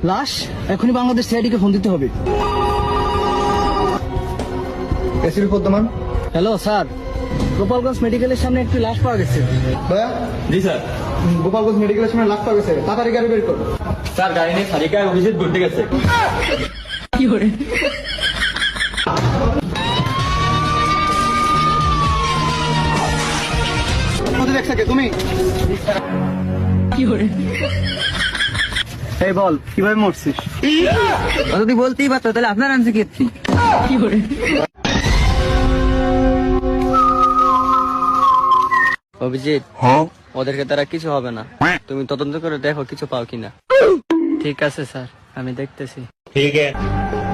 লাশ এখনই বাংলাদেশ সিআইডিকে ফোন দিতে হবে। এসিপি পদ্মমান। হ্যালো স্যার, গোপালগঞ্জ মেডিকেলের সামনে একটি লাশ পাওয়া গেছে। ভাইয়া। জি স্যার। গোপালগঞ্জ মেডিকেলের সামনে লাশ পাওয়া গেছে, তাড়াতাড়ি গাড়ি বের করো। স্যার গাড়ি নিয়ে সারিকা অভিজিৎ ঘুরতে গেছে। কি করে? তুমি কি করে? এই বল কিভাবে মরছিস? যদি বলতেই পারতো তাহলে আপনার আনছে কি কি করে? অভিজিৎ, ওদেরকে তারা কিছু হবে না, তুমি তদন্ত করে দেখো কিছু পাও কিনা। ঠিক আছে স্যার, আমি দেখতেছি। ঠিক আছে।